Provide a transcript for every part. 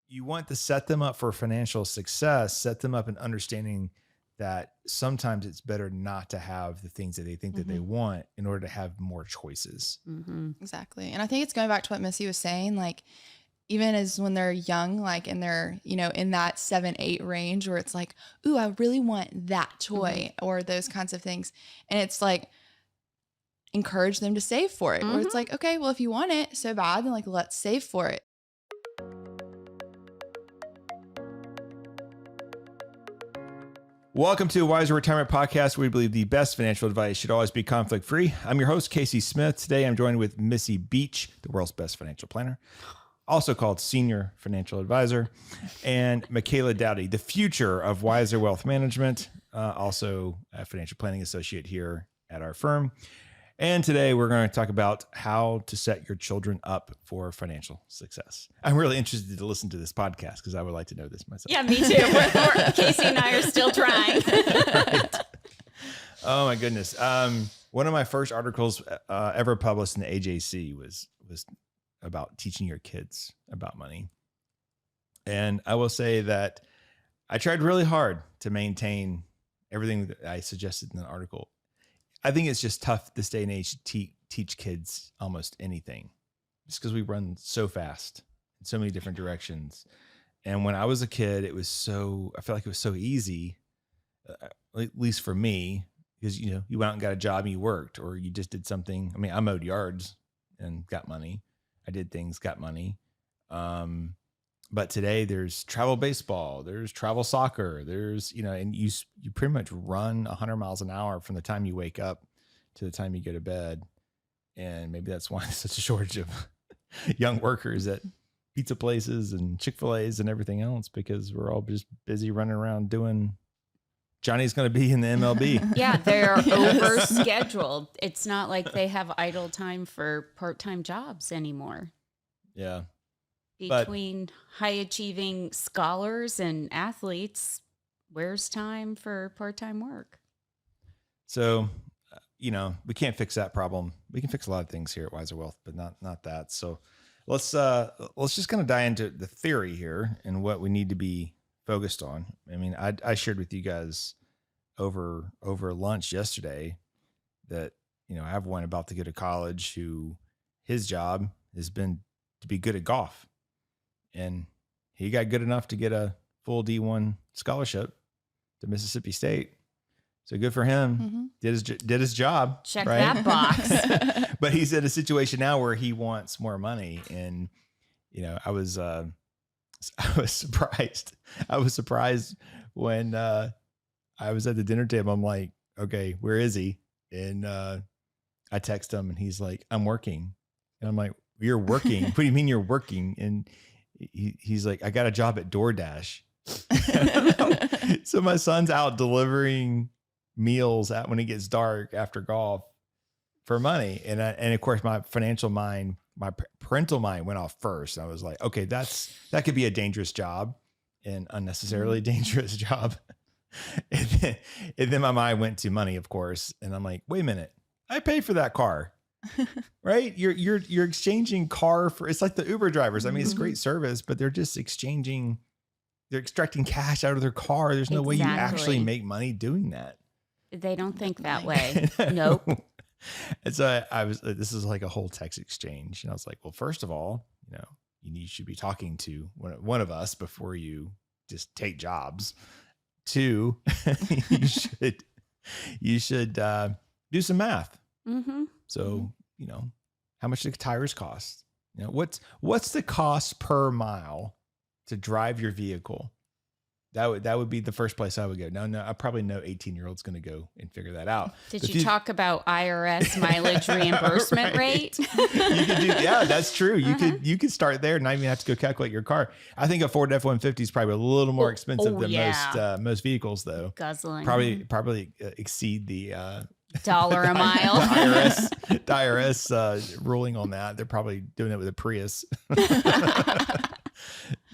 you want to set them up for financial success, set them up in understanding that sometimes it's better not to have the things that they think that they want in order to have more choices. Exactly. And I think it's going back to what Missy was saying, like, even as when they're young, like in their, in that 7-8 range where it's like, ooh, I really want that toy or those kinds of things. And it's like, encourage them to save for it. Where it's like, okay, well, if you want it so bad, then like, let's save for it. Welcome to a Wiser Retirement Podcast, where we believe the best financial advice should always be conflict-free. I'm your host, Casey Smith. Today, I'm joined with Missie Beach, the world's best financial planner, also called Senior Financial Advisor, and Michaela Dowdy, the future of Wiser Wealth Management, also a financial planning associate here at our firm. And today we're going to talk about how to set your children up for financial success. I'm really interested to listen to this podcast because I would like to know this myself. Yeah, me too. Casey and I are still trying. Right. Oh my goodness. One of my first articles ever published in the AJC was about teaching your kids about money. And I will say that I tried really hard to maintain everything that I suggested in the article. I think it's just tough this day and age to teach kids almost anything, just because we run so fast in so many different directions. And when I was a kid, I felt like it was so easy, at least for me, because, you went out and got a job and you worked, or you just did something. I mean, I mowed yards and got money. I did things, got money. But today there's travel baseball, there's travel soccer, there's, and you pretty much run 100 miles an hour from the time you wake up to the time you go to bed. And maybe that's why there's such a shortage of young workers at pizza places and Chick-fil-A's and everything else, because we're all just busy running around doing Johnny's going to be in the MLB. Yeah, they're overscheduled. It's not like they have idle time for part-time jobs anymore. Yeah. Between high-achieving scholars and athletes, where's time for part-time work? So, we can't fix that problem. We can fix a lot of things here at Wiser Wealth, but not that. So let's just kind of dive into the theory here and what we need to be focused on. I mean, I shared with you guys over lunch yesterday that, I have one about to go to college who his job has been to be good at golf. And he got good enough to get a full D1 scholarship to Mississippi State. So good for him. Did his job. Check right? that box. But he's in a situation now where he wants more money. And, I was surprised. I was surprised when I was at the dinner table. I'm like, okay, where is he? And I text him and he's like, I'm working. And I'm like, you're working? What do you mean you're working? And he's like, I got a job at DoorDash. So my son's out delivering meals when it gets dark after golf for money. And of course my financial mind, my parental mind went off first. I was like, okay, that could be a dangerous job, and unnecessarily dangerous job. And then my mind went to money, of course. And I'm like, wait a minute, I paid for that car. Right? You're exchanging car for, it's like the Uber drivers. I mean, it's great service, but they're just extracting cash out of their car. There's no way you actually make money doing that. They don't think that way. Nope. And so this is like a whole text exchange. And I was like, well, first of all, you should be talking to one of us before you just take jobs. Two, you should do some math. So, how much do tires cost? What's the cost per mile to drive your vehicle? That would be the first place I would go. No, I probably know 18-year-old's going to go and figure that out. Did you talk about IRS mileage reimbursement rate? You could do, yeah, that's true. You could start there and not even have to go calculate your car. I think a Ford F-150 is probably a little more expensive than most vehicles, though. Guzzling. Probably exceed the $1 a mile. the IRS ruling on that. They're probably doing it with a Prius.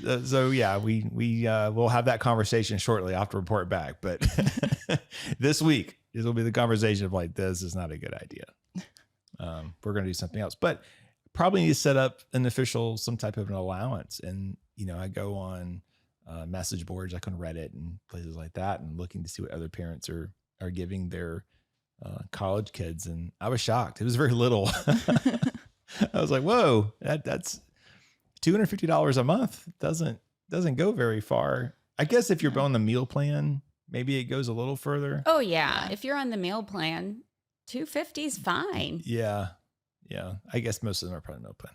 So yeah, we will have that conversation shortly. I'll have to report back, but this week will be the conversation of like, this is not a good idea. We're going to do something else, but probably need to set up some type of an allowance. And I go on message boards like on Reddit and places like that and looking to see what other parents are giving their college kids. And I was shocked. It was very little. I was like, whoa, that's $250 a month. Doesn't go very far. I guess if you're on the meal plan, maybe it goes a little further. Oh yeah. If you're on the meal plan, $250 is fine. Yeah. Yeah. I guess most of them are probably meal plan.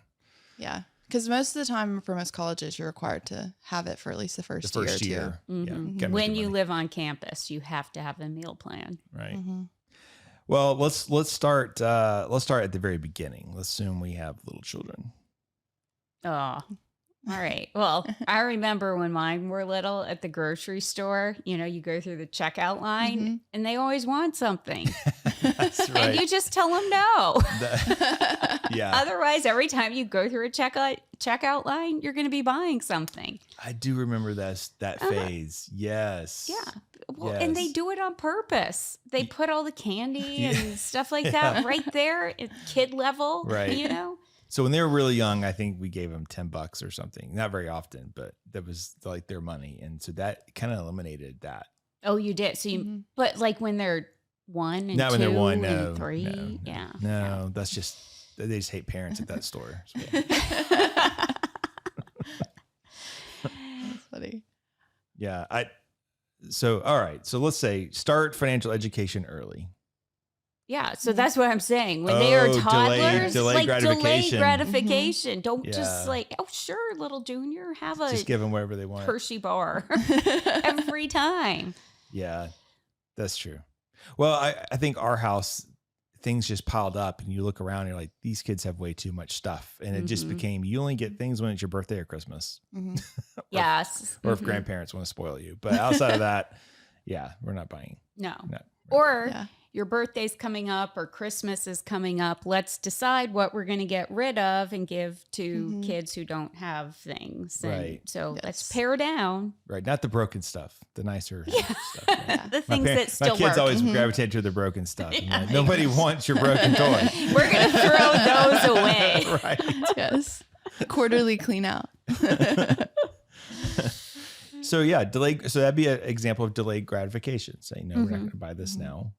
Yeah. Because most of the time for most colleges, you're required to have it for at least the first year or two. Mm-hmm. Yeah. Gotta make When the you money. live on campus, you have to have a meal plan. Right. Mm-hmm. Well, let's start at the very beginning. Let's assume we have little children. Oh, all right. Well, I remember when mine were little at the grocery store, you go through the checkout line and they always want something. That's right. And you just tell them no. Yeah. Otherwise, every time you go through a checkout line, you're going to be buying something. I do remember that phase. Yes. Yeah. Well, and they Yes. do it on purpose. They put all the candy Yeah. and stuff like that right there at kid level, Right. So when they were really young, I think we gave them $10 or something. Not very often, but that was like their money. And so that kind of eliminated that. Oh, you did. So but like when they're 1 and Not 2 when they're 1, no. and 3. No, Yeah. No, that's just, they just hate parents at that store. So. That's funny. Yeah. All right. So let's say start financial education early. Yeah, so that's what I'm saying. When they are toddlers, delayed gratification. Delayed gratification. Don't Yeah. just like, oh, sure, little junior, have a Just give them whatever they want. Hershey bar every time. Yeah, that's true. Well, I think our house, things just piled up and you look around and you're like, these kids have way too much stuff. And it just became, you only get things when it's your birthday or Christmas. Mm-hmm. Yes. Or if grandparents want to spoil you. But outside of that, yeah, we're not buying. No. No. Or Yeah. your birthday's coming up or Christmas is coming up. Let's decide what we're going to get rid of and give to kids who don't have things. And Right. so let's pare down. Right. Not the broken stuff, the nicer stuff. Right? The things that still my kids work. always gravitate to the broken stuff. I'm like, nobody wants your broken toy. We're going to throw those away. Right. Yes. Quarterly clean out. So yeah, so that'd be an example of delayed gratification. Saying, no, we're not going to buy this now.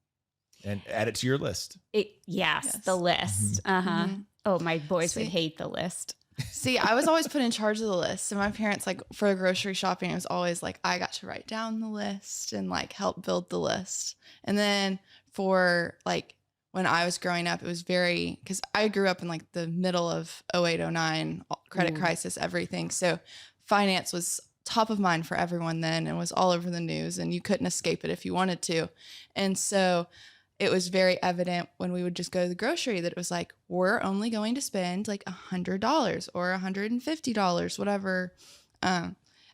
And add it to your list. Yes. The list. Uh-huh. Mhm. Oh, my boys would See. hate the list. See, I was always put in charge of the list. So my parents, like for grocery shopping, it was always like I got to write down the list and like help build the list. And then for like when I was growing up, it was very, because I grew up in like the middle of 08, 09, credit crisis, everything. So finance was top of mind for everyone then and was all over the news and you couldn't escape it if you wanted to. And so it was very evident when we would just go to the grocery that it was like, we're only going to spend like $100 or $150, whatever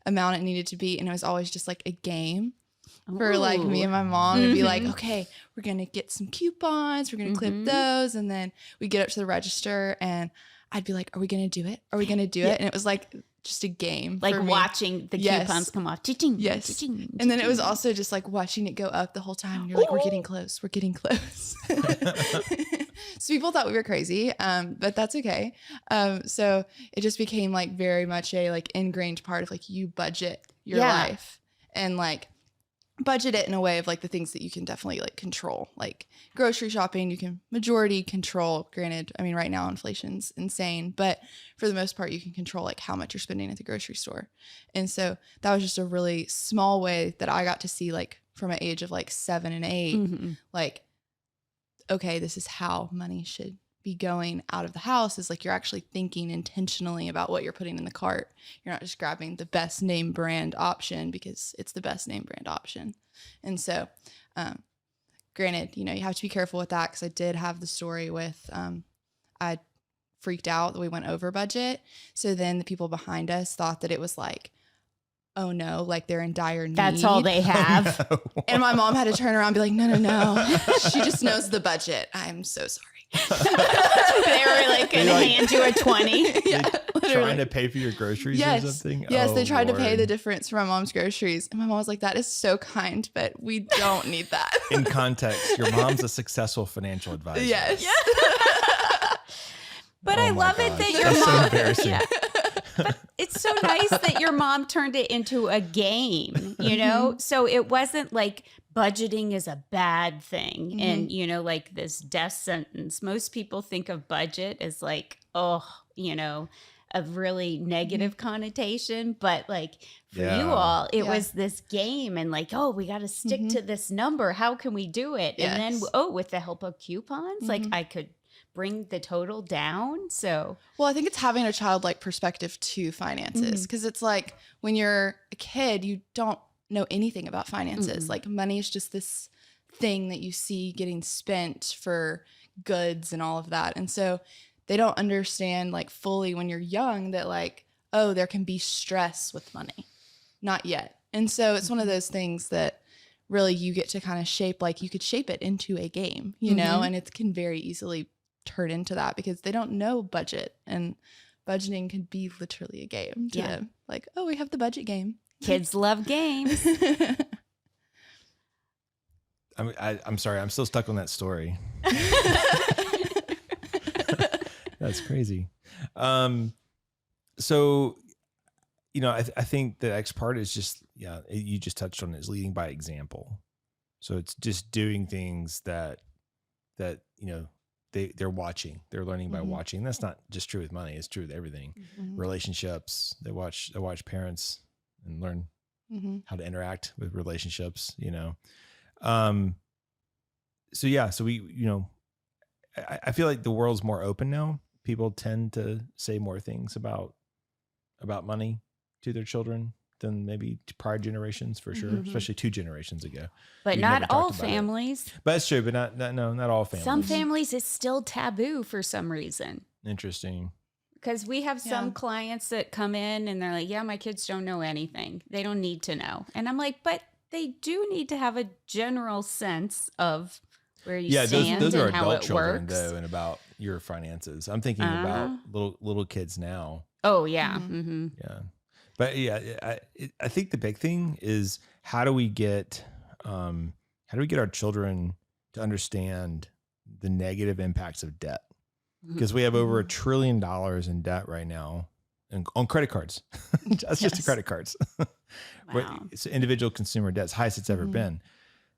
amount it needed to be. And it was always just like a game for like me and my mom to be like, okay, we're going to get some coupons. We're going to clip those. And then we get up to the register and I'd be like, are we going to do it? Are we going to do it? And it was like just a game. Like for me. watching the coupons come off. Cha-ching, Yes. cha-ching, And then it was cha-ching. also just like watching it go up the whole time. And you're like, we're getting close. We're getting close. So people thought we were crazy, but that's okay. So it just became like very much a like ingrained part of like you budget your life and like budget it in a way of like the things that you can definitely like control, like grocery shopping, you can majority control. Granted, I mean, right now inflation's insane, but for the most part, you can control like how much you're spending at the grocery store. And so that was just a really small way that I got to see like from an age of like 7 and 8, like, okay, this is how money should be going out of the house, is like you're actually thinking intentionally about what you're putting in the cart. You're not just grabbing the best name brand option because it's the best name brand option. And so, granted, you know, you have to be careful with that because I did have the story with, I freaked out that we went over budget. So then the people behind us thought that it was like, oh no, like they're in dire need. That's all they have. And my mom had to turn around and be like, no. She just knows the budget. I'm so sorry. They were like going to hand you a 20. Yeah, Trying to pay for your groceries or something? Yes, Oh, they tried to pay Lord. the difference for my mom's groceries. And my mom was like, that is so kind, but we don't need that. In context, your mom's a successful financial advisor. Yes. But Oh I my love it gosh. that your That's so mom. embarrassing. but it's so nice that your mom turned it into a game, you know? So it wasn't like budgeting is a bad thing and, you know, like this death sentence. Most people think of budget as like, oh, you know, a really negative connotation, but like for you all, it was this game and like, oh, we got to stick to this number. How can we do it? And then, oh, with the help of coupons, like I could bring the total down. So, well, I think it's having a childlike perspective to finances because it's like when you're a kid, you don't know anything about finances. Like money is just this thing that you see getting spent for goods and all of that. And so they don't understand like fully when you're young that like, oh, there can be stress with money. Not yet. And so it's one of those things that really you get to kind of shape, like you could shape it into a game, you know, and it can very easily turn into that because they don't know budget, and budgeting can be literally a game to them. Like, oh, we have the budget game. Kids love games. I'm sorry. I'm still stuck on that story. That's crazy. So, you know, I think the next part is just, you just touched on it, is leading by example. So it's just doing things that, you know, they're watching, they're learning by watching. That's not just true with money. It's true with everything. Relationships, they watch parents and learn how to interact with relationships, you know? So we, you know, I feel like the world's more open now. People tend to say more things about money to their children than maybe prior generations, for sure, especially 2 generations ago. But not all families. But that's true, but not all families. Some families, it's still taboo for some reason. Interesting. Because we have some clients that come in and they're like, yeah, my kids don't know anything. They don't need to know. And I'm like, but they do need to have a general sense of where you stand those are and how adult it children, works. though, and about your finances. I'm thinking about little kids now. Oh, yeah. Yeah. But I think the big thing is how do we get our children to understand the negative impacts of debt? Because we have over $1 trillion in debt right now on credit cards. That's just the credit cards. Wow. It's individual consumer debt's highest it's ever been.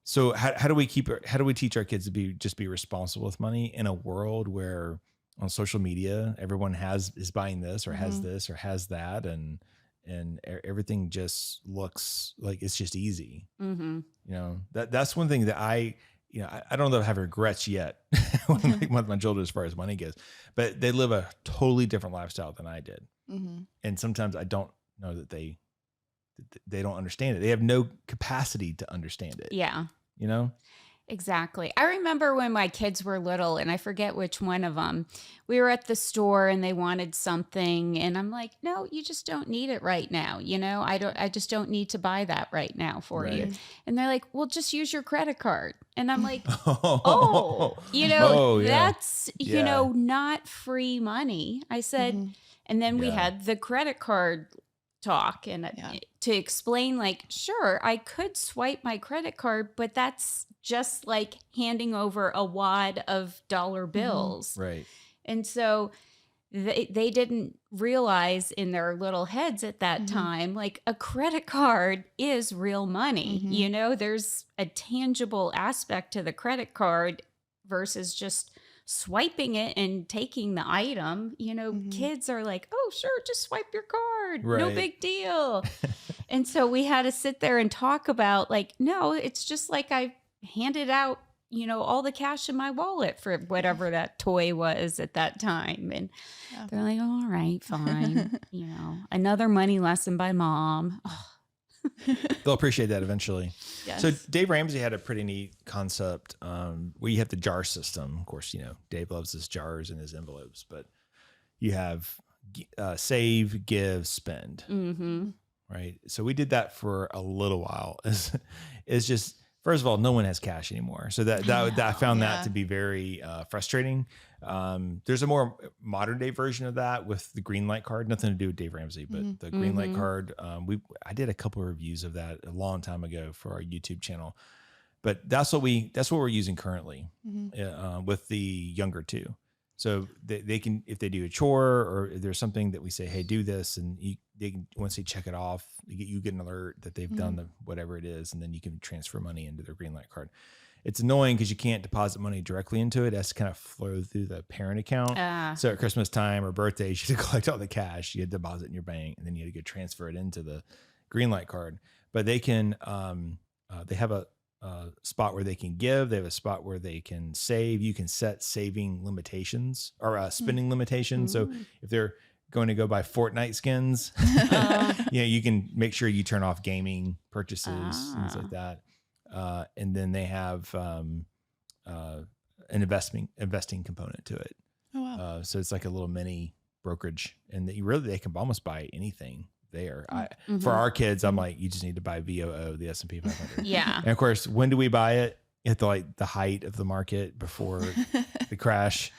So how do we teach our kids to be responsible with money in a world where on social media everyone is buying this or has this or has that, and everything just looks like it's just easy. You know, that's one thing that I don't know if I have regrets yet with my children as far as money goes, but they live a totally different lifestyle than I did. And sometimes I don't know that they don't understand it. They have no capacity to understand it. Yeah. You know? Exactly. I remember when my kids were little, and I forget which one of them, we were at the store and they wanted something. And I'm like, no, you just don't need it right now. You know, I just don't need to buy that right now for you. And they're like, well, just use your credit card. And I'm like, that's, you know, not free money. I said, and then we had the credit card talk and to explain, like, sure, I could swipe my credit card, but that's just like handing over a wad of dollar bills. Right. And so they didn't realize in their little heads at that time, like a credit card is real money. You know, there's a tangible aspect to the credit card versus just swiping it and taking the item. You know, kids are like, oh, sure, just swipe your card. Right. No big deal. And so we had to sit there and talk about, like, no, it's just like I handed out, you know, all the cash in my wallet for whatever that toy was at that time. And they're like, all right, fine. You know, another money lesson by mom. Oh. They'll appreciate that eventually. Yes. So Dave Ramsey had a pretty neat concept where you have the jar system. Of course, you know, Dave loves his jars and his envelopes, but you have save, give, spend. Right. So we did that for a little while. It's just, first of all, no one has cash anymore. So I found that to be very frustrating. There's a more modern day version of that with the green light card, nothing to do with Dave Ramsey, but the green light card. I did a couple of reviews of that a long time ago for our YouTube channel, but that's what we're using currently with the younger two. So they can, if they do a chore or if there's something that we say, hey, do this, and they can, once they check it off, you get an alert that they've done the whatever it is, and then you can transfer money into their Greenlight card. It's annoying because you can't deposit money directly into it. It has to kind of flow through the parent account. So at Christmas time or birthdays, you had to collect all the cash. You had to deposit in your bank, and then you had to go transfer it into the Greenlight card. But they can, they have a spot where they can give. They have a spot where they can save. You can set saving limitations or spending limitations. So if they're going to go buy Fortnite skins, you can make sure you turn off gaming purchases, things like that. And then they have an investing component to it. Oh, wow. So it's like a little mini brokerage, and they can almost buy anything there. For our kids, I'm like, you just need to buy VOO, the S&P 500. Yeah. And of course, when do we buy it? At the height of the market before the crash.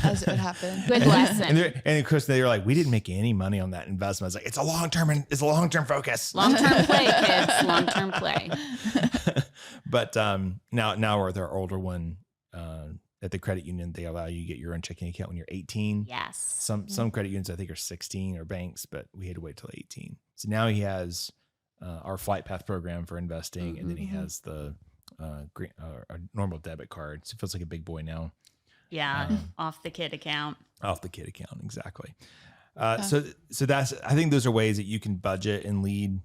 As it would happen. Good lesson. And of course, they were like, we didn't make any money on that investment. It's like, it's a long-term focus. Long-term play, kids. Long-term play. But now with our older one, at the credit union, they allow you to get your own checking account when you're 18. Yes. Some credit unions, I think, are 16, or banks, but we had to wait till 18. So now he has our Flight Path program for investing, and then he has the a normal debit card. So it feels like a big boy now. Yeah, off the kid account. Off the kid account, exactly. So that's, I think those are ways that you can budget and lead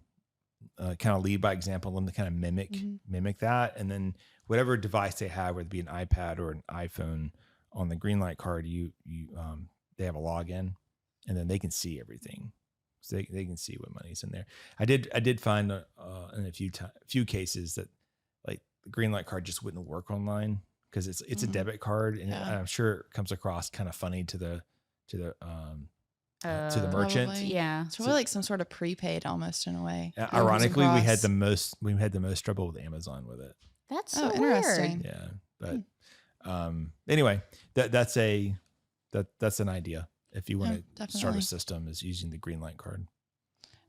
by example, and to kind of mimic that. And then whatever device they have, whether it be an iPad or an iPhone, on the Greenlight card, they have a login, and then they can see everything. So they can see what money's in there. I did find in a few cases that like the Greenlight card just wouldn't work online because it's a debit card, and I'm sure it comes across kind of funny to the merchant. Probably. Yeah. It's probably like some sort of prepaid almost in a way. Ironically, we had the most trouble with Amazon with it. That's so interesting. weird. Yeah. But anyway, that's an idea. If you want to start definitely. a system, is using the Greenlight card.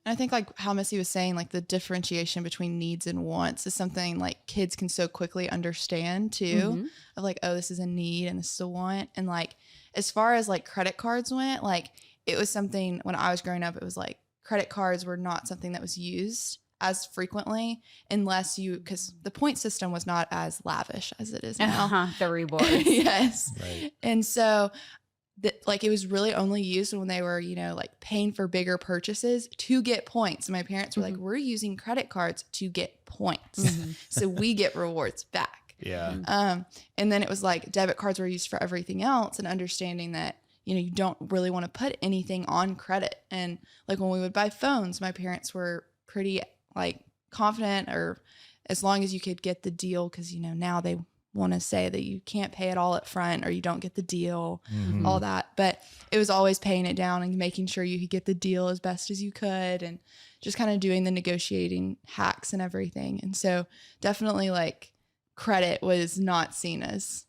And I think like how Missy was saying, like the differentiation between needs and wants is something like kids can so quickly understand too, of like, oh, this is a need and this is a want. And like, as far as like credit cards went, like it was something when I was growing up, it was like credit cards were not something that was used as frequently because the point system was not as lavish as it is now. The rewards. Yes. Right. And so like it was really only used when they were, like paying for bigger purchases to get points. And my parents were like, we're using credit cards to get points. So we get rewards back. Yeah. And then it was like debit cards were used for everything else, and understanding that, you don't really want to put anything on credit. And like when we would buy phones, my parents were pretty like confident, or as long as you could get the deal, because now they want to say that you can't pay it all up front or you don't get the deal, all that. But it was always paying it down and making sure you could get the deal as best as you could, and just kind of doing the negotiating hacks and everything. And so definitely like credit was not seen as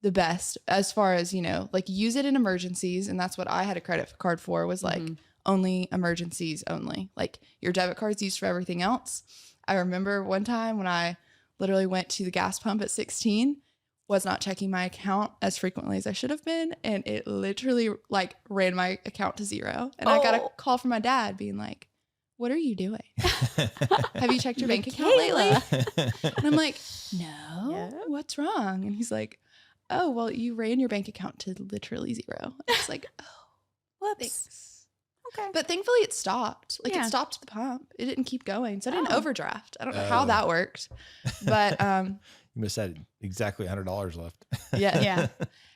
the best as far as, like use it in emergencies. And that's what I had a credit card for, was like only emergencies only. Like your debit card's used for everything else. I remember one time when I literally went to the gas pump at 16, was not checking my account as frequently as I should have been. And it literally like ran my account to zero. And I got a call from my dad being like, what are you doing? Have you checked your bank account lately? And I'm like, no, what's wrong? And he's like, oh, well, you ran your bank account to literally zero. And I was like, oh, Whoops. thanks. Okay. But thankfully it stopped. Like it stopped at the pump. It didn't keep going. So I didn't overdraft. I don't know how that worked. But you must have had exactly $100 left. yeah.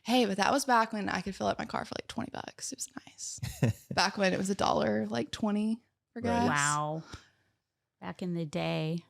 Hey, but that was back when I could fill up my car for like $20. It was nice. Back when it was $1, like 20 for gas. Wow. Back in the day.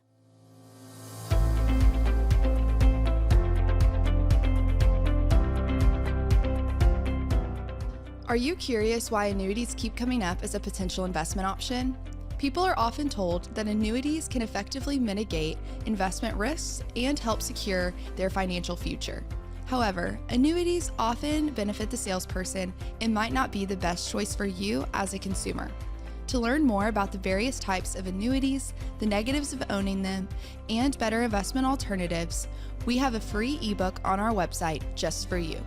Are you curious why annuities keep coming up as a potential investment option? People are often told that annuities can effectively mitigate investment risks and help secure their financial future. However, annuities often benefit the salesperson and might not be the best choice for you as a consumer. To learn more about the various types of annuities, the negatives of owning them, and better investment alternatives, we have a free ebook on our website just for you.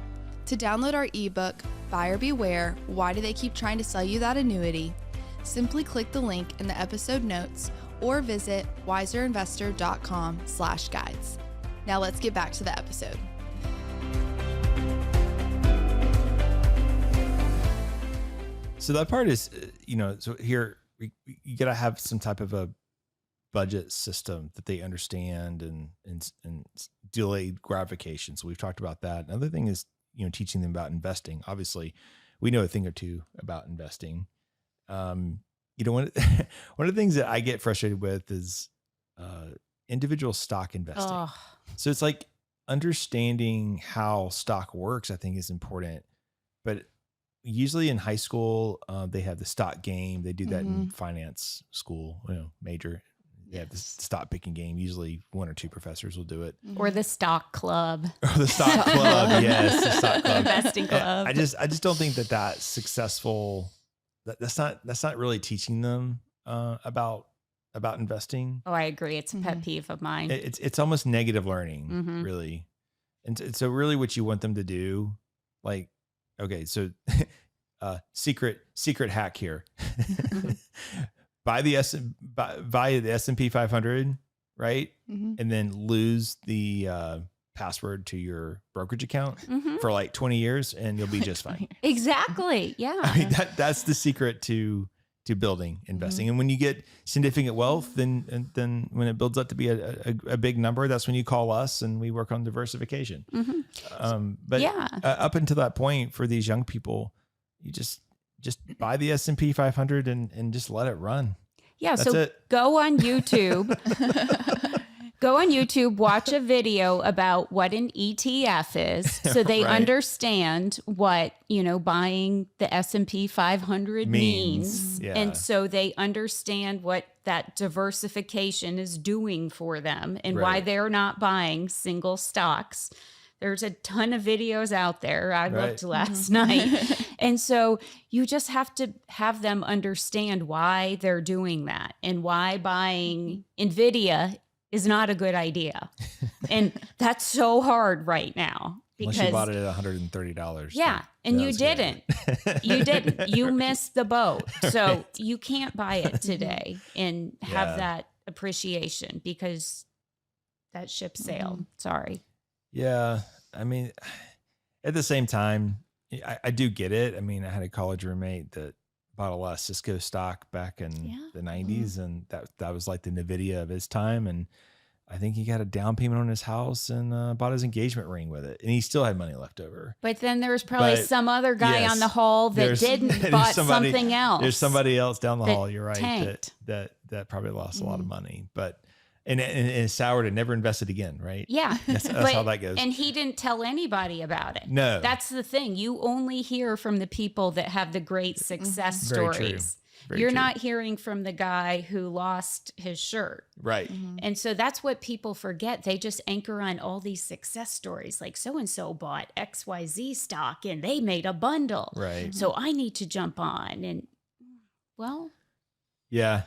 To download our ebook, Buyer Beware, Why Do They Keep Trying to Sell You That Annuity? Simply click the link in the episode notes or visit wiserinvestor.com/guides. Now let's get back to the episode. So that part is, so here you got to have some type of a budget system that they understand and delayed gratification. So we've talked about that. Another thing is, teaching them about investing. Obviously, we know a thing or two about investing. One of the things that I get frustrated with is individual stock investing. Oh. So it's like understanding how stock works, I think, is important. But usually in high school, they have the stock game. They do that in finance school, major. They have the stock picking game. Usually one or two professors will do it. Or the stock club. Or the stock club. Yes, the stock club. Investing club. I just don't think that that's successful. That's not really teaching them about investing. Oh, I agree. It's a pet peeve of mine. It's almost negative learning, really. And so really what you want them to do, like, okay, so secret hack here. Buy the S&P 500, right? And then lose the password to your brokerage account for like 20 years and you'll be just fine. Exactly. Yeah. I mean, that's the secret to building investing. And when you get significant wealth, then when it builds up to be a big number, that's when you call us and we work on diversification. But up until that point, for these young people, you just buy the S&P 500 and just let it run. Yeah. That's so it. Go on YouTube, watch a video about what an ETF is. So they Right. understand what, buying the S&P 500 means. Yeah. And so they understand what that diversification is doing for them and why Right. they're not buying single stocks. There's a ton of videos out there. I looked last night. And so you just have to have them understand why they're doing that and why buying NVIDIA is not a good idea. And that's so hard right now. Unless you bought it at $130. Yeah. And you didn't. You didn't. You missed the boat. So you can't buy it today and have that appreciation because that ship sailed. Sorry. Yeah. I mean, at the same time, I do get it. I mean, I had a college roommate that bought a lot of Cisco stock back in the 90s. And that was like the NVIDIA of his time. And I think he got a down payment on his house and bought his engagement ring with it. And he still had money left over. But then there's probably some other guy on the hall that didn't bought something else. There's somebody else down the hall. You're right. Tanked. That probably lost a lot of money, but and it's soured and never invested again. Right. Yeah. That's how that goes. And he didn't tell anybody about it. No, that's the thing. You only hear from the people that have the great success stories. You're not hearing from the guy who lost his shirt. Right. And so that's what people forget. They just anchor on all these success stories. Like so-and-so bought XYZ stock and they made a bundle. Right. So I need to jump on. And well. Yeah.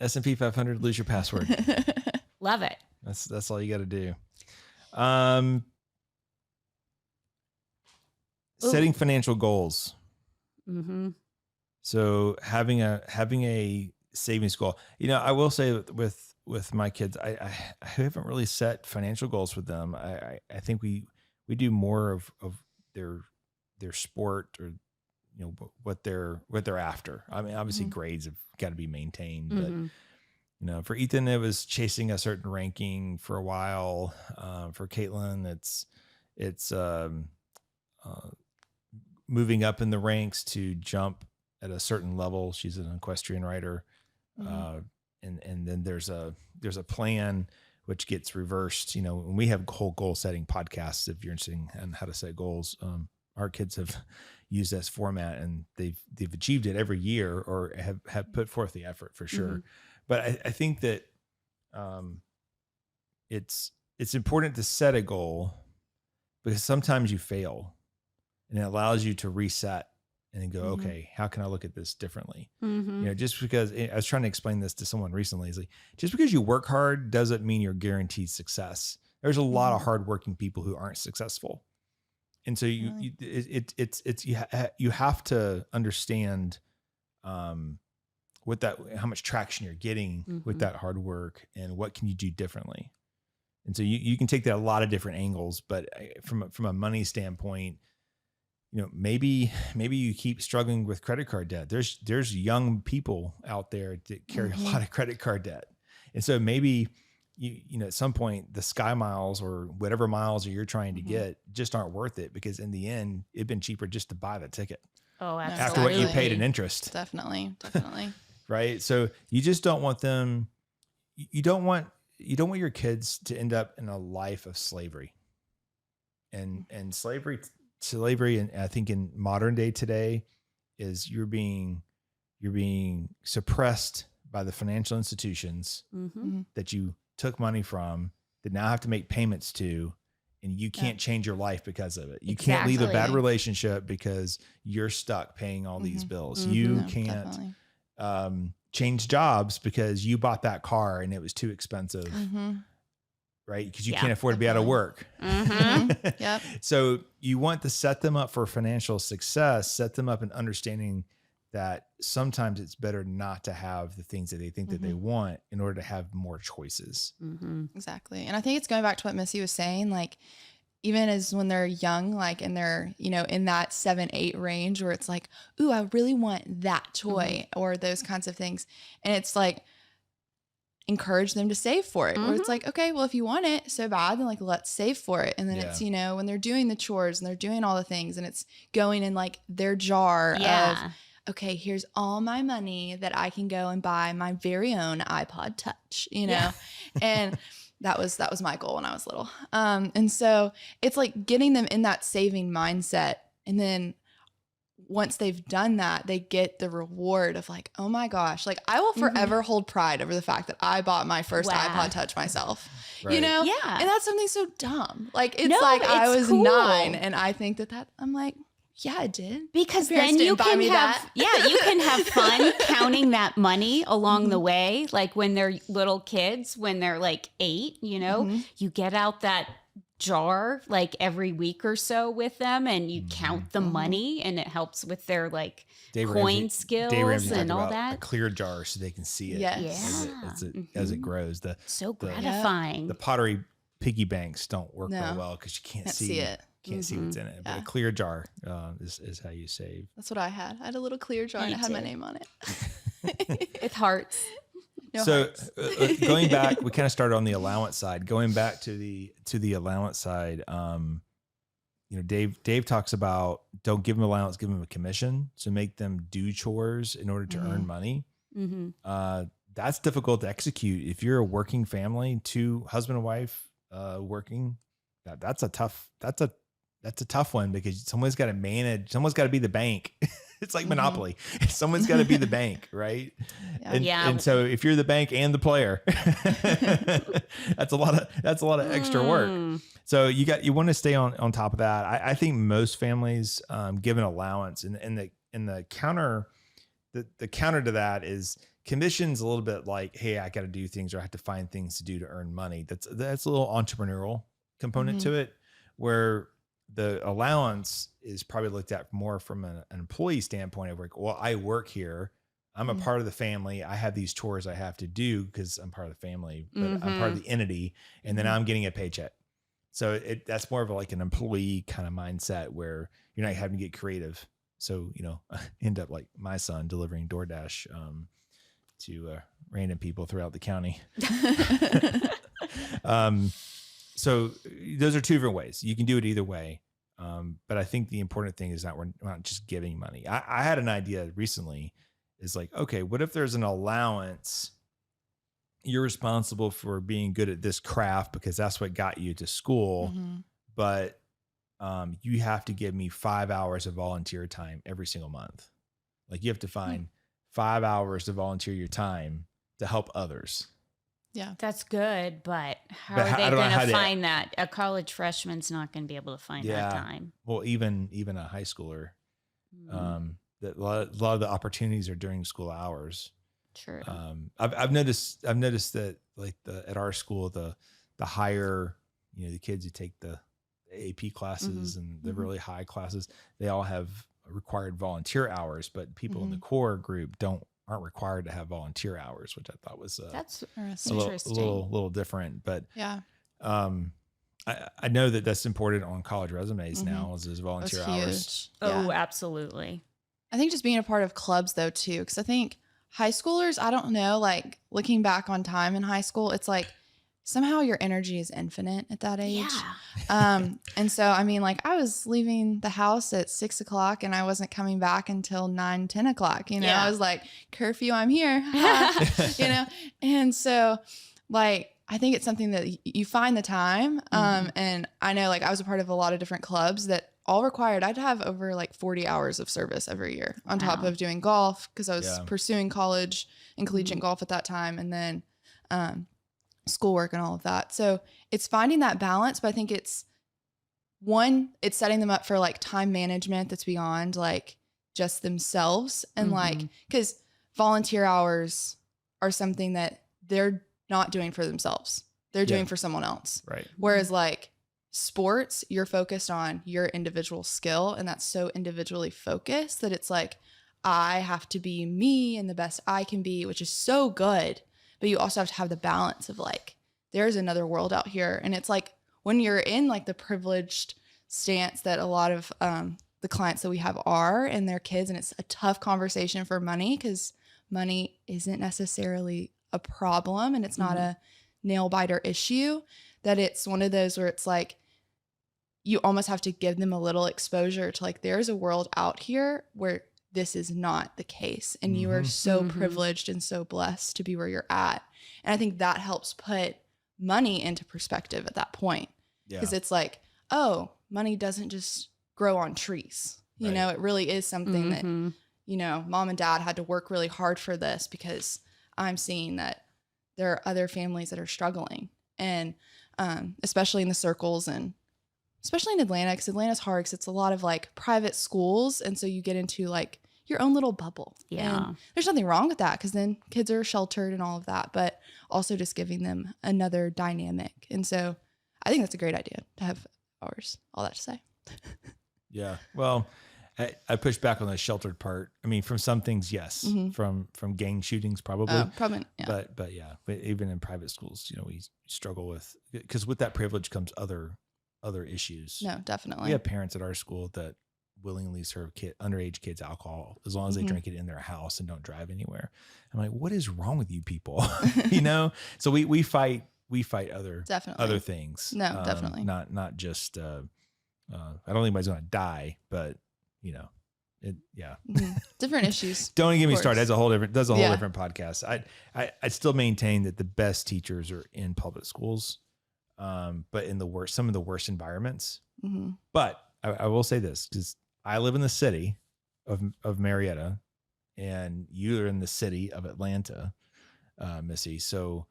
S&P 500, lose your password. Love it. That's all you got to do. Setting financial goals. So having a savings goal, I will say with my kids, I haven't really set financial goals with them. I think we do more of their sport or, what they're after. I mean, obviously grades have got to be maintained, but for Ethan, it was chasing a certain ranking for a while. For Caitlin, it's moving up in the ranks to jump at a certain level. She's an equestrian rider. And then there's a plan which gets reversed, when we have whole goal setting podcasts, if you're interested in how to set goals, our kids have used this format and they've achieved it every year or have put forth the effort for sure. But I think that, it's important to set a goal because sometimes you fail and it allows you to reset and then go, okay, how can I look at this differently? Just because I was trying to explain this to someone recently, it's like, just because you work hard doesn't mean you're guaranteed success. There's a lot of hardworking people who aren't successful. And so you have to understand how much traction you're getting with that hard work and what can you do differently. And so you can take that a lot of different angles, but from a money standpoint, maybe you keep struggling with credit card debt. There's young people out there that carry a lot of credit card debt. And so maybe at some point the sky miles or whatever miles you're trying to get just aren't worth it, because in the end it'd been cheaper just to buy the ticket. Oh, absolutely. After what you paid in interest. Definitely. Right. So you just don't want them, you don't want your kids to end up in a life of slavery. And slavery, and I think in modern day today is you're being suppressed by the financial institutions that you took money from, that now have to make payments to, and you can't change your life because of it. You can't leave a bad relationship because you're stuck paying all these bills. You can't change jobs because you bought that car and it was too expensive, right? Because you can't afford to be out of work. Yep. So you want to set them up for financial success, set them up in understanding that sometimes it's better not to have the things that they think that they want in order to have more choices. Exactly. And I think it's going back to what Missie was saying, like, even as when they're young, like, and they're, in that 7-8 range where it's like, ooh, I really want that toy or those kinds of things. And it's like, encourage them to save for it. Where it's like, okay, well, if you want it so bad, then like, let's save for it. And then it's, when they're doing the chores and they're doing all the things and it's going in like their jar of, okay, here's all my money that I can go and buy my very own iPod Touch, and that was my goal when I was little. And so it's like getting them in that saving mindset. And then once they've done that, they get the reward of like, oh my gosh, like I will forever hold pride over the fact that I bought my first iPod Touch myself, Right. Yeah. And that's something so dumb. Like, I was cool. 9 and I think that I'm like, yeah, I did. Because then you can have fun counting that money along the way. Like when they're little kids, when they're like 8, you get out that jar like every week or so with them and you count the money, and it helps with their like coin skills and all that. A clear jar so they can see it as it grows. So gratifying. The pottery piggy banks don't work very well because you can't see it. Can't see what's in it, but a clear jar is how you save. That's what I had. I had a little clear jar and it had my name on it. With hearts. No so hearts. Going back, we kind of started on the allowance side. Going back to the allowance side, Dave talks about don't give them allowance, give them a commission. So make them do chores in order to earn money. That's difficult to execute if you're a working family, 2 husband and wife working. That's a tough one because someone's got to manage. Someone's got to be the bank. It's like Monopoly. Someone's got to be the bank, right? And so if you're the bank and the player, that's a lot of extra work. So you want to stay on top of that. I think most families give an allowance, and the counter to that is commission's a little bit like, hey, I got to do things or I have to find things to do to earn money. That's a little entrepreneurial component to it, where the allowance is probably looked at more from an employee standpoint of like, well, I work here. I'm a part of the family. I have these chores I have to do because I'm part of the family, but I'm part of the entity, and then I'm getting a paycheck. So that's more of like an employee kind of mindset where you're not having to get creative. So, end up like my son delivering DoorDash to random people throughout the county. So those are 2 different ways. You can do it either way. But I think the important thing is that we're not just giving money. I had an idea recently is like, okay, what if there's an allowance? You're responsible for being good at this craft because that's what got you to school. But you have to give me 5 hours of volunteer time every single month. Like you have to find 5 hours to volunteer your time to help others. Yeah. That's good, but how are they going to find that? A college freshman's not going to be able to find that time. Well, even a high schooler, that a lot of the opportunities are during school hours. True. I've noticed that like at our school, the higher, the kids who take the AP classes and the Mm-hmm. really high classes, they all have required volunteer hours, but people in the Mm-hmm. core group aren't required to have volunteer hours, which I thought was That's a interesting. little different. But Yeah. I know that that's important on college resumes Mm-hmm. now is volunteer That's hours. huge. Oh, Yeah. absolutely. I think just being a part of clubs though too, because I think high schoolers, I don't know, like looking looking back on time in high school, it's like somehow your energy is infinite at that age. Yeah. And so I mean, like I was leaving the house at 6 o'clock and I wasn't coming back until 9, 10 o'clock. You know, Yeah. I was like, curfew, I'm here. You know, and so like I think it's something that you find the time. Mhm. And I know like I was a part of a lot of different clubs that all required I'd have over like 40 hours of service every year on top Wow. of doing golf because I was Yeah. pursuing college and collegiate golf at that time, and then schoolwork and all of that. So it's finding that balance, but I think it's setting them up for like time management that's beyond like just themselves, and like Mhm. because volunteer hours are something that they're not doing for themselves, they're doing Yeah. for someone else. Right. Whereas like sports, you're focused on your individual skill, and that's so individually focused that it's like I have to be me and the best I can be, which is so good. But you also have to have the balance of like there's another world out here, and it's like when you're in like the privileged stance that a lot of the clients that we have are and their kids, and it's a tough conversation for money because money isn't necessarily a problem and it's not a nail biter issue, that it's one of those where it's like you almost have to give them a little exposure to like there's a world out here where this is not the case, and you are Mhm. so Mhm. privileged and so blessed to be where you're at. And I think that helps put money into perspective at that point, Yeah. because it's like, oh, money doesn't just grow on trees. You Right. know, it really is something that, Mhm. you know, mom and dad had to work really hard for this, because I'm seeing that there are other families that are struggling. And especially in the circles, and especially in Atlanta, because Atlanta's hard because it's a lot of like private schools. And so you get into like your own little bubble. Yeah. And there's nothing wrong with that because then kids are sheltered and all of that, but also just giving them another dynamic. And so I think that's a great idea to have hours, all that to say. Yeah. Well, I push back on the sheltered part. I mean, from some things, yes. Mhm. From gang shootings, probably. Probably, yeah. But yeah, but even in private schools, you know, we struggle with, because with that privilege comes other issues. No, definitely. We have parents at our school that willingly serve underage kids alcohol as long as they Mhm. drink it in their house and don't drive anywhere. I'm like, what is wrong with you people? You know? So we fight other Definitely. other things. No, definitely. Not just I don't think anybody's gonna die, but you know, yeah. Mhm. Different issues. Don't get me course. started. That's a whole different Yeah. different podcast. I still maintain that the best teachers are in public schools, but in some of the worst environments. Mhm. But I will say this, because I live in the city of Marietta, and you're in the city of Atlanta, Missy. So,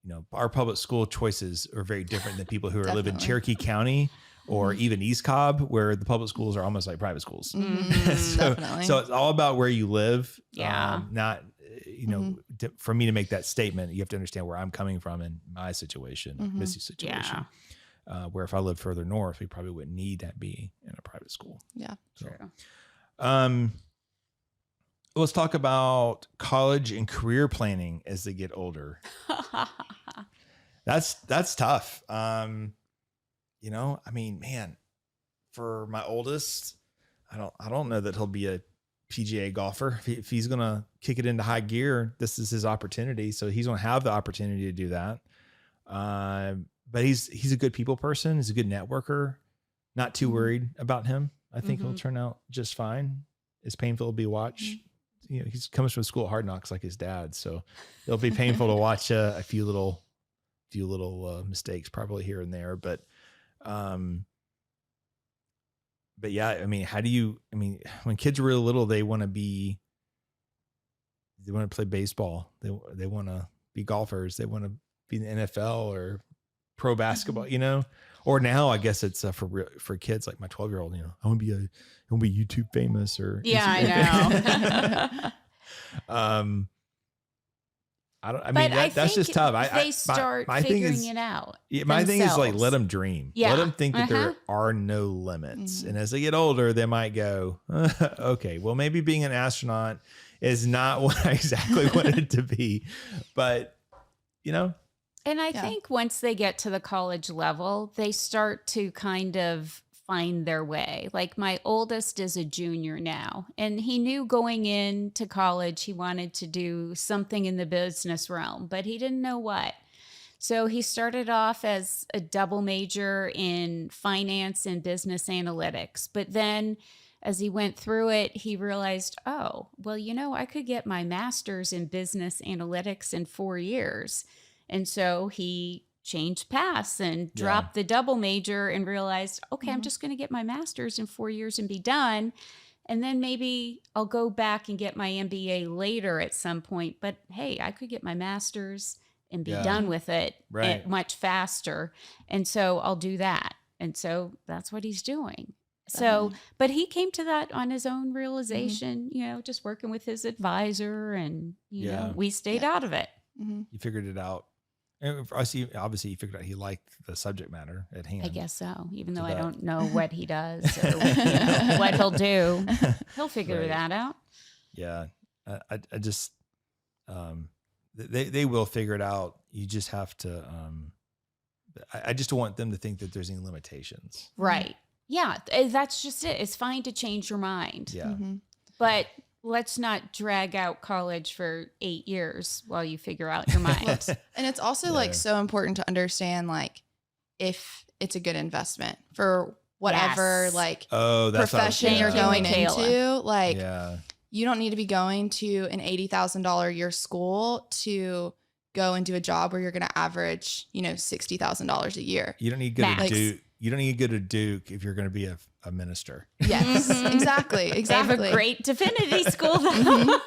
you know, our public school choices are very different than people who live in Definitely. Cherokee County or Mhm. even East Cobb, where the public schools are almost like private schools. Mhm. Definitely. So it's all about where you live. Yeah. Not, you know, for me to make that statement, you have to understand where I'm coming from in my situation, Mhm. Missy's situation. Where if I lived further north, we probably wouldn't need to be in a private school. Yeah. So, True. let's talk about college and career planning as they get older. That's tough. You know, I mean, man, for my oldest, I don't know that he'll be a PGA golfer. If he's going to kick it into high gear, this is his opportunity. So he's going to have the opportunity to do that. But he's a good people person. He's a good networker. Not too worried about him. I think he'll turn out just fine. It's painful to be watched. You know, he comes from school of hard knocks like his dad. So it'll be painful to watch a few little mistakes probably here and there. But yeah, I mean, when kids are really little, they want to play baseball. They want to be golfers. They want to be in the NFL or pro basketball, you know, or now I guess it's for kids like my 12-year-old, you know, I want to be YouTube famous or Yeah, I know. I mean, But I that's just think tough. they start my thing figuring is, it out. yeah, my thing is like, themselves. let them dream. Yeah. Let them think that Uh-huh. there are no limits. Mhm. And as they get older, they might go, okay, well, maybe being an astronaut is not what I exactly wanted it to be. But, you know, And I Yeah. think once they get to the college level, they start to kind of find their way. Like my oldest is a junior now, and he knew going into college he wanted to do something in the business realm, but he didn't know what. So he started off as a double major in finance and business analytics. But then as he went through it, he realized, oh, well, I could get my master's in business analytics in 4 years. And so he changed paths and Yeah. dropped the double major and realized, okay, I'm Mhm. just going to get my master's in 4 years and be done. And then maybe I'll go back and get my MBA later at some point. But hey, I could get my master's and be Yeah. done with it Right. much faster. And so I'll do that. And so that's what he's doing. So, Definitely. but he came to that on his own realization, just working with his advisor, and, Yeah. we stayed Yeah. out of it. Mhm. you figured it out. And for us, obviously, you figured out he liked the subject matter at hand. I guess so, even So though I that- don't know what he does or what he'll do. He'll figure Right. that out. Yeah. I just, they will figure it out. You just have to, I just don't want them to think that there's any limitations. Right. Yeah, that's just it. It's fine to change your mind. Yeah. Mhm. But let's not drag out college for 8 years while you figure out your mind. And it's also Yeah. like so important to understand like if it's a good investment for whatever Yes. like Oh, that's what I was profession getting you're at. going Michaela. into. Like Yeah. you don't need to be going to an $80,000 a year school to go and do a job where you're going to average, $60,000 a year. You don't need to go to Max. Duke. You don't need to go to Duke if you're going to be a minister. Yes, Mhm. exactly. They Exactly. have a great divinity school, though. Mhm.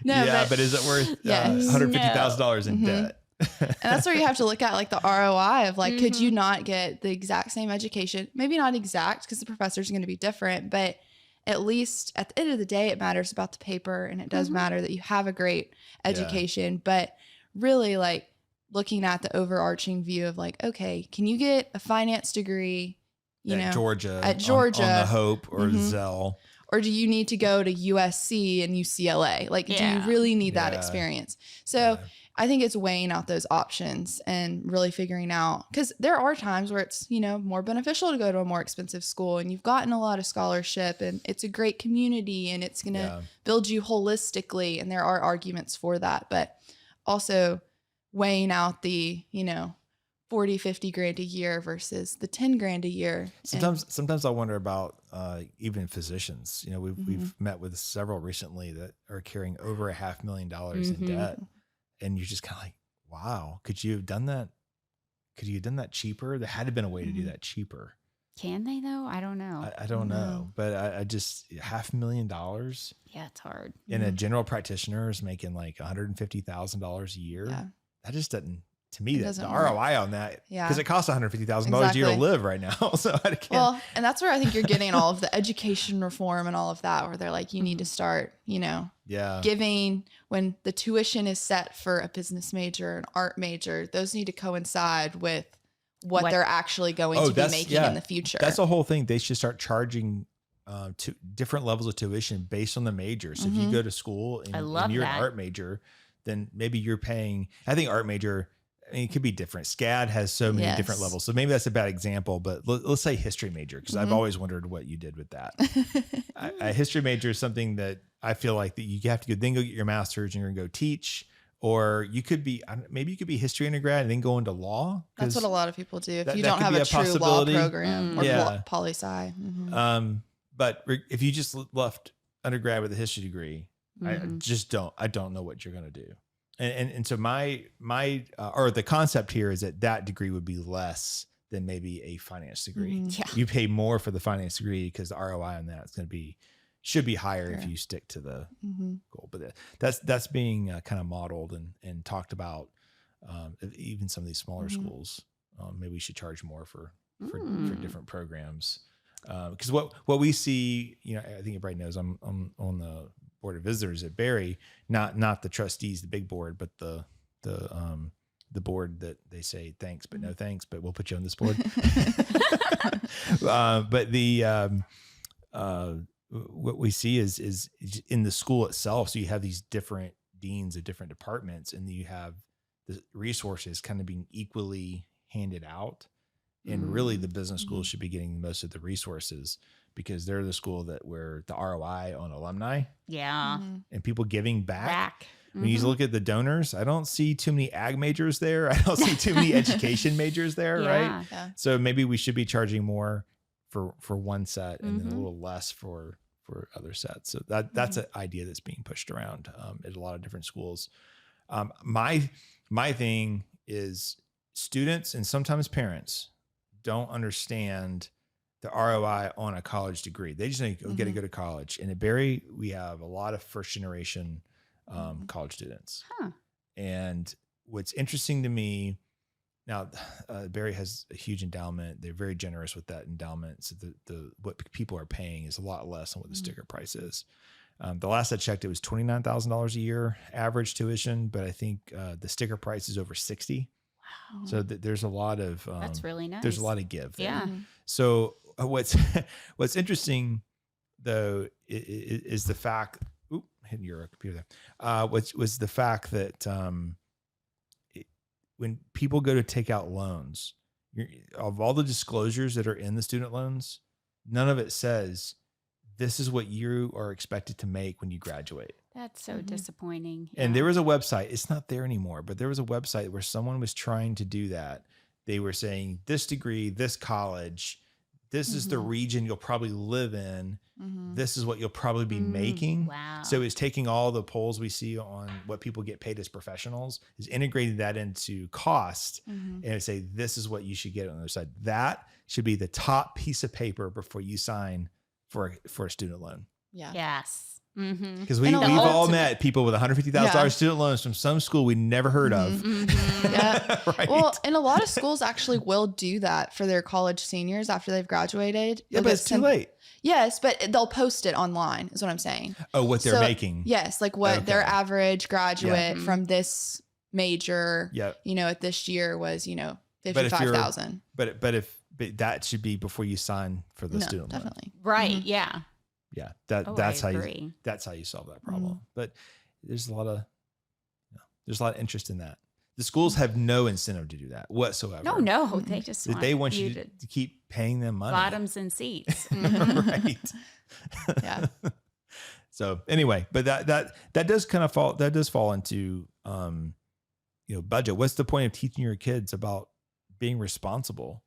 No, yeah, but is it worth Yes. $150,000 in Mhm. debt? And that's where you have to look at like the ROI of like, could Mhm. you not get the exact same education? Maybe not exact because the professors are going to be different, but at least at the end of the day, it matters about the paper and it does Mhm. matter that you have a great education. But really, like looking at the overarching view of like, okay, can you get a finance degree, At Georgia. at Georgia. On the Hope or Mhm. Zell. or do you need to go to USC and UCLA? Like, do you Yeah. really need that Yeah. experience? So Yeah. I think it's weighing out those options and really figuring out, because there are times where it's, more beneficial to go to a more expensive school and you've gotten a lot of scholarship and it's a great community and it's going to Yeah. build you holistically. And there are arguments for that, but also weighing out the, 40, 50 grand a year versus the 10 grand a year. And- Sometimes I wonder about even physicians. We've Mhm. met with several recently that are carrying over $500,000 in Mhm. debt, and you're just kind of like, wow, could you have done that? Could you have done that cheaper? There had to have been a way to do Mhm. that cheaper. Can they, though? I don't know. I don't know, No. but I just $500,000 Yeah, it's hard. and a Mhm. general practitioner is making like $150,000 a year. Yeah. That just doesn't. To me, It the doesn't ROI on that, Yeah. because it costs $150,000 a year to Exactly. live right now. So I can't. Well, and that's where I think you're getting all of the education reform and all of that, where they're like, you need to start, yeah, giving when the tuition is set for a business major, an art major, those need to coincide with what What- they're actually going Oh, to be that's- making yeah. in the future. that's the whole thing. They should start charging to different levels of tuition based on the major. So if you Mhm. go to school I and love you're that. an art major, then maybe you're paying. I think art major. I mean, it could be different. SCAD has so many different Yes. levels. So maybe that's a bad example, but let's say history major, because I've Mhm. always wondered what you did with that. A history major is something that I feel like that you have to go get your master's and you're going to go teach, or you could be, maybe you could be history undergrad and then go into law. That's 'cause, what a lot of people do. If that- you that don't could have be a a true law possibility. program or Yeah. poli-sci. Mhm. but if you just left undergrad with a history degree, Mhm. I don't know what you're going to do. And so my or the concept here is that degree would be less than maybe a finance degree. Mhm. Yeah. You pay more for the finance degree because the ROI on that should be higher if Sure. you stick to the Mhm. goal. But that's being kind of modeled and talked about. Even some of these smaller Mhm. schools, maybe we should charge more for Mm. different programs. Because what we see, I think everybody knows I'm on the board of visitors at Barry, not the trustees, the big board, but the the board that they say thanks, but no thanks, but we'll put you on this board. But what we see is in the school itself. So you have these different deans of different departments, and you have the resources kind of being equally handed out. And really the business schools should be getting most of the resources because they're the school where the ROI on alumni and people giving back. When you look at the donors, I don't see too many ag majors there. I don't see too many education majors there, right? Yeah. So maybe we should be charging more for one set and then a little less for other sets. So that's an idea that's being pushed around at a lot of different schools. My thing is students and sometimes parents don't understand the ROI on a college degree. They just think, get to go to college. And at Berry, we have a lot of first generation college students. And what's interesting to me now, Berry has a huge endowment. They're very generous with that endowment. So what people are paying is a lot less than what the sticker price is. The last I checked, it was $29,000 a year average tuition, but I think the sticker price is over 60. Wow. So there's a lot of, that's really nice. There's a lot of give there. Yeah. So what's interesting though, is the fact, hitting your computer there, was the fact that, when people go to take out loans, of all the disclosures that are in the student loans, none of it says this is what you are expected to make when you graduate. That's so disappointing. And there was a website, it's not there anymore, but there was a website where someone was trying to do that. They were saying this degree, this college, this is the region you'll probably live in. This is what you'll probably be making. Wow. So it's taking all the polls we see on what people get paid as professionals, is integrating that into cost and it say, this is what you should get on the other side. That should be the top piece of paper before you sign for a student loan. Yeah. Yes. Because we've all met people with $150,000 student loans from some school we never heard of. Yeah. Right? Well, and a lot of schools actually will do that for their college seniors after they've graduated. Yeah, but it's too late. Yes, but they'll post it online is what I'm saying. Oh, what they're making. Yes, like what their average graduate from this major, at this year was, 55,000. But that should be before you sign for the student loan. Definitely. Right. Yeah. Yeah, that's how you solve that problem. But there's a lot of interest in that. The schools have no incentive to do that whatsoever. No, they just want you to keep paying them money. Bottoms and seats. Right. Yeah. So anyway, but that does kind of fall into budget. What's the point of teaching your kids about being responsible?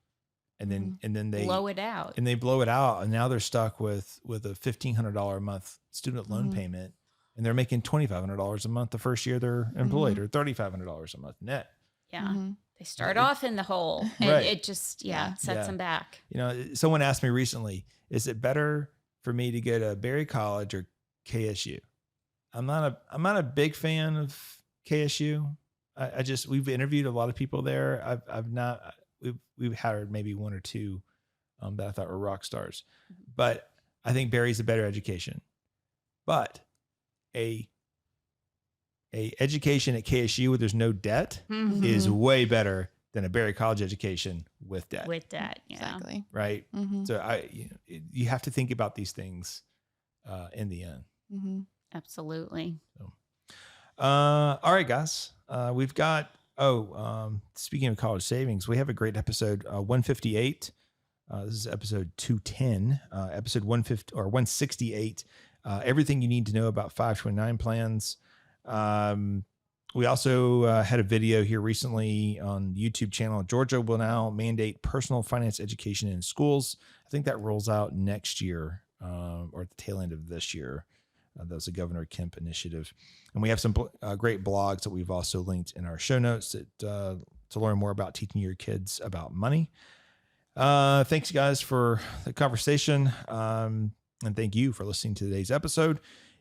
And then they blow it out. And they blow it out. And now they're stuck with a $1,500 a month student loan payment. And they're making $2,500 a month the first year they're employed, or $3,500 a month net. Yeah. They start off in the hole and it just, sets them back. Someone asked me recently, is it better for me to go to Berry College or KSU? I'm not a big fan of KSU. We've interviewed a lot of people there. We've hired maybe one or two that I thought were rock stars, but I think Berry's a better education. But a education at KSU where there's no debt is way better than a Berry College education with debt. With debt, exactly. Right. So you have to think about these things in the end. Absolutely. So, all right, guys. We've got. Speaking of college savings, we have a great episode 158. This is episode 210. Episode 150 or 168. Everything you need to know about 529 plans. We also had a video here recently on the YouTube channel. Georgia will now mandate personal finance education in schools. I think that rolls out next year or at the tail end of this year. That was a Governor Kemp initiative. And we have some great blogs that we've also linked in our show notes to learn more about teaching your kids about money. Thanks, guys, for the conversation. And thank you for listening to today's episode.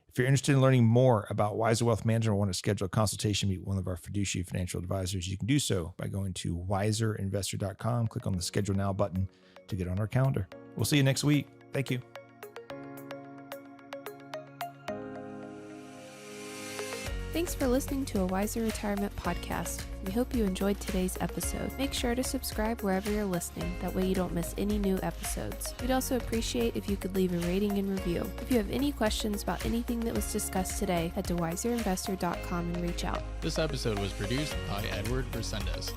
If you're interested in learning more about Wiser Wealth Management or want to schedule a consultation, meet one of our fiduciary financial advisors, you can do so by going to wiserinvestor.com. Click on the Schedule Now button to get on our calendar. We'll see you next week. Thank you. Thanks for listening to a Wiser Retirement podcast. We hope you enjoyed today's episode. Make sure to subscribe wherever you're listening. That way you don't miss any new episodes. We'd also appreciate if you could leave a rating and review. If you have any questions about anything that was discussed today, head to wiserinvestor.com and reach out. This episode was produced by Edward Resendez.